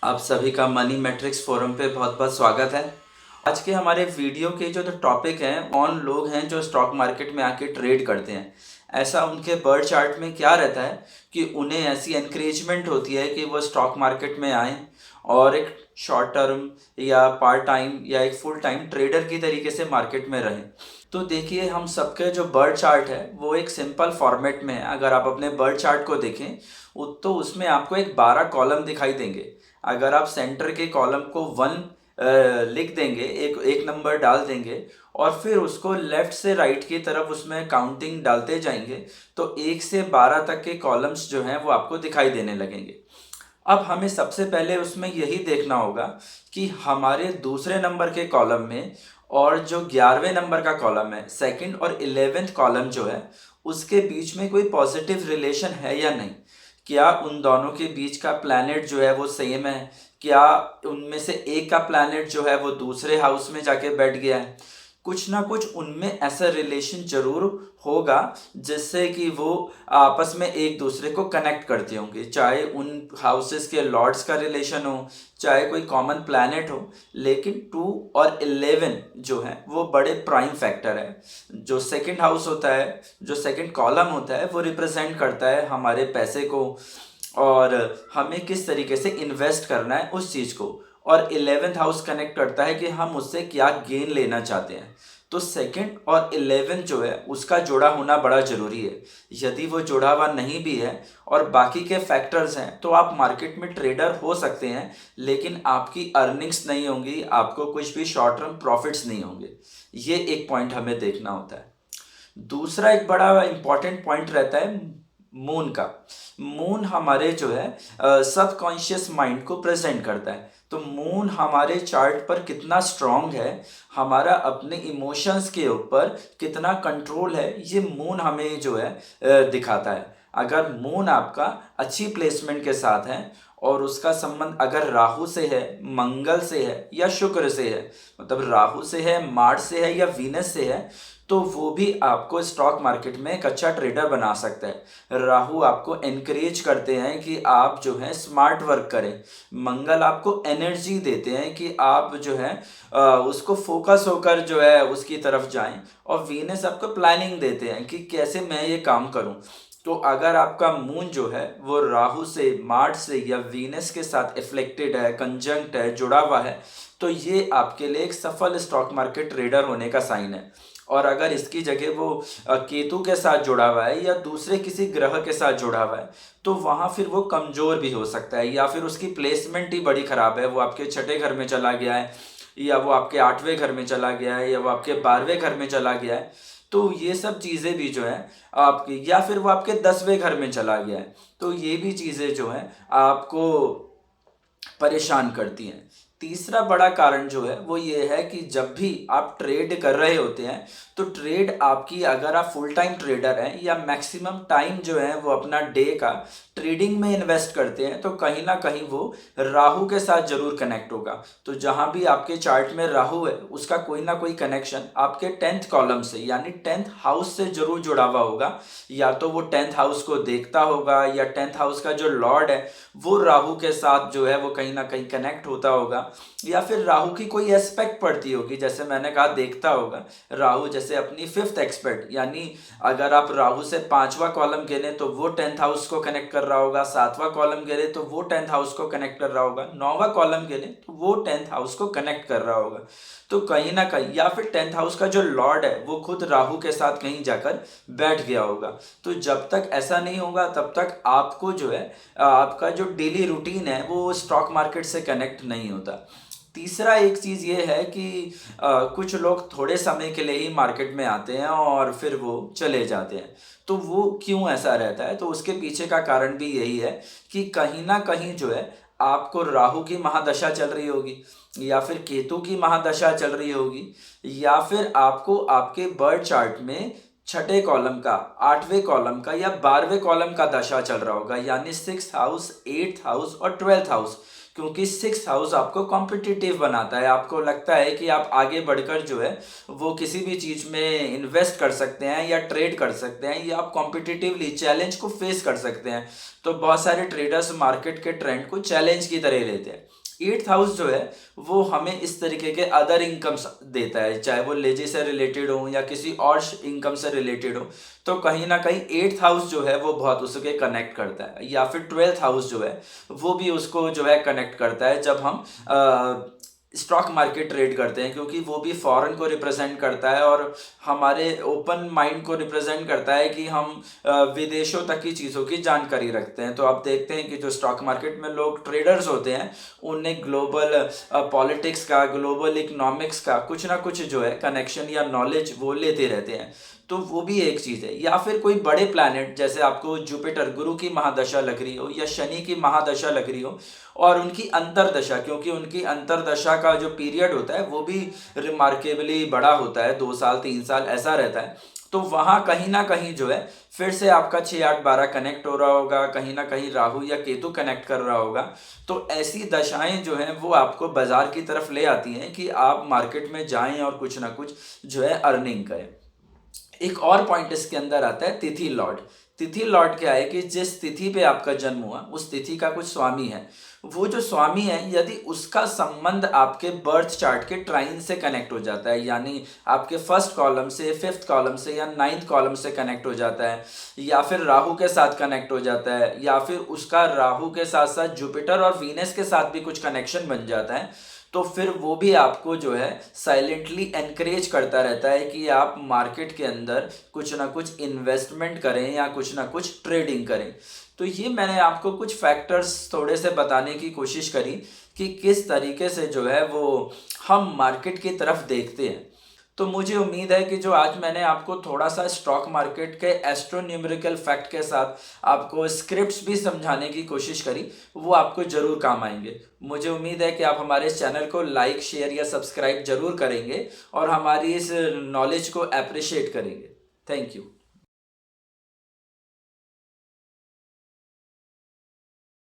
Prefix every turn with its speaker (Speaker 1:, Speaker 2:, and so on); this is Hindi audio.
Speaker 1: आप सभी का मनी मैट्रिक्स फोरम पे बहुत बहुत स्वागत है। आज के हमारे वीडियो के जो टॉपिक हैं, कौन लोग हैं जो स्टॉक मार्केट में आके ट्रेड करते हैं। ऐसा उनके बर्थ चार्ट में क्या रहता है कि उन्हें ऐसी एनकरेजमेंट होती है कि वो स्टॉक मार्केट में आएँ और एक शॉर्ट टर्म या पार्ट टाइम या एक फुल टाइम ट्रेडर की तरीके से मार्केट में रहें। तो देखिए, हम सबके जो बर्थ चार्ट है वो एक सिंपल फॉर्मेट में है। अगर आप अपने बर्थ चार्ट को देखें तो उसमें आपको एक 12 कॉलम दिखाई देंगे। अगर आप सेंटर के कॉलम को 1 लिख देंगे, एक एक नंबर डाल देंगे और फिर उसको लेफ्ट से राइट की तरफ उसमें काउंटिंग डालते जाएंगे, तो 1 से 12 तक के कॉलम्स जो हैं वो आपको दिखाई देने लगेंगे। अब हमें सबसे पहले उसमें यही देखना होगा कि हमारे दूसरे नंबर के कॉलम में और जो 11वें नंबर का कॉलम है, सेकंड और 11th कॉलम जो है, उसके बीच में कोई पॉजिटिव रिलेशन है या नहीं। क्या उन दोनों के बीच का प्लैनेट जो है वो सेम है? क्या उनमें से एक का प्लैनेट जो है वो दूसरे हाउस में जाके बैठ गया है? कुछ ना कुछ उनमें ऐसा रिलेशन जरूर होगा जिससे कि वो आपस में एक दूसरे को कनेक्ट करते होंगे, चाहे उन हाउसेस के लॉर्ड्स का रिलेशन हो, चाहे कोई कॉमन प्लैनेट हो। लेकिन 2 और 11 जो है वो बड़े प्राइम फैक्टर है। जो सेकंड हाउस होता है, जो सेकंड कॉलम होता है, वो रिप्रेजेंट करता है हमारे पैसे को और हमें किस तरीके से इन्वेस्ट करना है उस चीज़ को। और 11th हाउस कनेक्ट करता है कि हम उससे क्या गेन लेना चाहते हैं। तो सेकंड और 11 जो है उसका जुड़ा होना बड़ा ज़रूरी है। यदि वो जुड़ा हुआ नहीं भी है और बाकी के फैक्टर्स हैं तो आप मार्केट में ट्रेडर हो सकते हैं, लेकिन आपकी अर्निंग्स नहीं होंगी, आपको कुछ भी शॉर्ट टर्म प्रॉफिट्स नहीं होंगे। ये एक पॉइंट हमें देखना होता है। दूसरा एक बड़ा इंपॉर्टेंट पॉइंट रहता है मून का। मून हमारे जो है सबकॉन्शियस माइंड को प्रेजेंट करता है। तो मून हमारे चार्ट पर कितना स्ट्रांग है, हमारा अपने इमोशंस के ऊपर कितना कंट्रोल है, ये मून हमें जो है दिखाता है। अगर मून आपका अच्छी प्लेसमेंट के साथ है और उसका संबंध अगर राहु से है, मंगल से है या शुक्र से है, मतलब राहु से है, मार्स से है या वीनस से है, तो वो भी आपको स्टॉक मार्केट में एक अच्छा ट्रेडर बना सकता है। राहु आपको एनकरेज करते हैं कि आप जो है स्मार्ट वर्क करें। मंगल आपको एनर्जी देते हैं कि आप जो है उसको फोकस होकर जो है उसकी तरफ जाएं। और वीनस आपको प्लानिंग देते हैं कि कैसे मैं ये काम करूं। तो अगर आपका मून जो है वो राहु से, मार्स से या वीनस के साथ एफ्लेक्टेड है, कंजंक्ट है, जुड़ा हुआ है, तो ये आपके लिए एक सफल स्टॉक मार्केट ट्रेडर होने का साइन है। और अगर इसकी जगह वो केतु के साथ जुड़ा हुआ है या दूसरे किसी ग्रह के साथ जुड़ा हुआ है, तो वहाँ फिर वो कमज़ोर भी हो सकता है, या फिर उसकी प्लेसमेंट ही बड़ी ख़राब है, वो आपके छठे घर में चला गया है, या वो आपके 8वें घर में चला गया है, या वो आपके 12वें घर में चला गया है। तो ये सब चीज़ें भी जो है आपकी, या फिर वो आपके 10वें घर में चला गया है, तो ये भी चीज़ें जो हैं आपको परेशान करती हैं। तीसरा बड़ा कारण जो है वो ये है कि जब भी आप ट्रेड कर रहे होते हैं, तो ट्रेड आपकी, अगर आप फुल टाइम ट्रेडर हैं या मैक्सिमम टाइम जो है वो अपना डे का ट्रेडिंग में इन्वेस्ट करते हैं, तो कहीं ना कहीं वो राहु के साथ जरूर कनेक्ट होगा। तो जहां भी आपके चार्ट में राहु है उसका कोई ना कोई कनेक्शन आपके 10th कॉलम से यानी 10th हाउस से जरूर जुड़ा हुआ होगा। या तो वो 10th हाउस को देखता होगा, या 10th हाउस का जो लॉर्ड है वो राहु के साथ जो है वो कहीं ना कहीं कनेक्ट होता होगा, या फिर राहु की कोई एस्पेक्ट पड़ती होगी। जैसे मैंने कहा, देखता होगा राहु, जैसे अपनी 5th एक्सपेक्ट, यानी अगर आप राहु से 5वां कॉलम गिने तो वो 10th हाउस को कनेक्ट कर रहा होगा, 7वां कॉलम गिने तो वो 10th हाउस को कनेक्ट कर रहा होगा, 9वां कॉलम गिने तो वो 10th हाउस को कनेक्ट कर रहा होगा। तो कहीं ना कहीं, या फिर 10th हाउस का जो लॉर्ड है वो खुद राहु के साथ कहीं जाकर बैठ गया होगा। तो जब तक ऐसा नहीं होगा तब तक आपको जो है आपका जो डेली रूटीन है वो स्टॉक मार्केट से कनेक्ट नहीं होता। तीसरा एक चीज़ ये है कि कुछ लोग थोड़े समय के लिए ही मार्केट में आते हैं और फिर वो चले जाते हैं। तो वो क्यों ऐसा रहता है? तो उसके पीछे का कारण भी यही है कि कहीं ना कहीं जो है आपको राहु की महादशा चल रही होगी, या फिर केतु की महादशा चल रही होगी, या फिर आपको आपके बर्थ चार्ट में छठे कॉलम का, 8वें कॉलम का या 12वें कॉलम का दशा चल रहा होगा, यानी 6th हाउस, 8th हाउस और 12th हाउस। क्योंकि सिक्स हाउस आपको कॉम्पिटिटिव बनाता है। आपको लगता है कि आप आगे बढ़कर जो है वो किसी भी चीज़ में इन्वेस्ट कर सकते हैं या ट्रेड कर सकते हैं, या आप कॉम्पिटिटिवली चैलेंज को फेस कर सकते हैं। तो बहुत सारे ट्रेडर्स मार्केट के ट्रेंड को चैलेंज की तरह लेते हैं। एट्थ हाउस जो है वो हमें इस तरीके के अदर इनकम्स देता है, चाहे वो लेजे से रिलेटेड हो या किसी और इनकम से रिलेटेड हो। तो कहीं ना कहीं एट्थ हाउस जो है वो बहुत उसके कनेक्ट करता है, या फिर ट्वेल्थ हाउस जो है वो भी उसको जो है कनेक्ट करता है जब हम स्टॉक मार्केट ट्रेड करते हैं, क्योंकि वो भी फॉरेन को रिप्रेजेंट करता है और हमारे ओपन माइंड को रिप्रेजेंट करता है कि हम विदेशों तक की चीज़ों की जानकारी रखते हैं। तो आप देखते हैं कि जो स्टॉक मार्केट में लोग ट्रेडर्स होते हैं उन्हें ग्लोबल पॉलिटिक्स का, ग्लोबल इकोनॉमिक्स का कुछ ना कुछ जो है कनेक्शन या नॉलेज वो लेते रहते हैं। तो वो भी एक चीज़ है। या फिर कोई बड़े प्लैनेट, जैसे आपको जुपिटर गुरु की महादशा लग रही हो या शनि की महादशा लग रही हो, और उनकी अंतरदशा, क्योंकि उनकी अंतरदशा का जो पीरियड होता है वो भी रिमार्केबली बड़ा होता है, 2 साल 3 साल ऐसा रहता है। तो वहाँ कहीं ना कहीं जो है फिर से आपका 6 8 12 कनेक्ट हो रहा होगा, कहीं ना कहीं राहु या केतु कनेक्ट कर रहा होगा। तो ऐसी दशाएं जो हैं वो आपको बाजार की तरफ ले आती हैं कि आप मार्केट में जाएं और कुछ ना कुछ जो है अर्निंग करें। एक और पॉइंट इसके अंदर आता है तिथि लॉर्ड। तिथि लॉर्ड क्या है कि जिस तिथि पे आपका जन्म हुआ उस तिथि का कुछ स्वामी है। वो जो स्वामी है, यदि उसका संबंध आपके बर्थ चार्ट के ट्राइन से कनेक्ट हो जाता है, यानी आपके फर्स्ट कॉलम से, फिफ्थ कॉलम से या नाइन्थ कॉलम से कनेक्ट हो जाता है, या फिर राहु के साथ कनेक्ट हो जाता है, या फिर उसका राहु के साथ साथ जुपिटर और वीनस के साथ भी कुछ कनेक्शन बन जाता है, तो फिर वो भी आपको जो है साइलेंटली एनकरेज करता रहता है कि आप मार्केट के अंदर कुछ ना कुछ इन्वेस्टमेंट करें या कुछ ना कुछ ट्रेडिंग करें। तो ये मैंने आपको कुछ फैक्टर्स थोड़े से बताने की कोशिश करी कि किस तरीके से जो है वो हम मार्केट की तरफ देखते हैं। तो मुझे उम्मीद है कि जो आज मैंने आपको थोड़ा सा स्टॉक मार्केट के एस्ट्रोन्यूमेरिकल फैक्ट के साथ आपको स्क्रिप्ट्स भी समझाने की कोशिश करी, वो आपको ज़रूर काम आएंगे। मुझे उम्मीद है कि आप हमारे इस चैनल को लाइक, शेयर या सब्सक्राइब जरूर करेंगे और हमारी इस नॉलेज को अप्रिशिएट करेंगे। Thank you.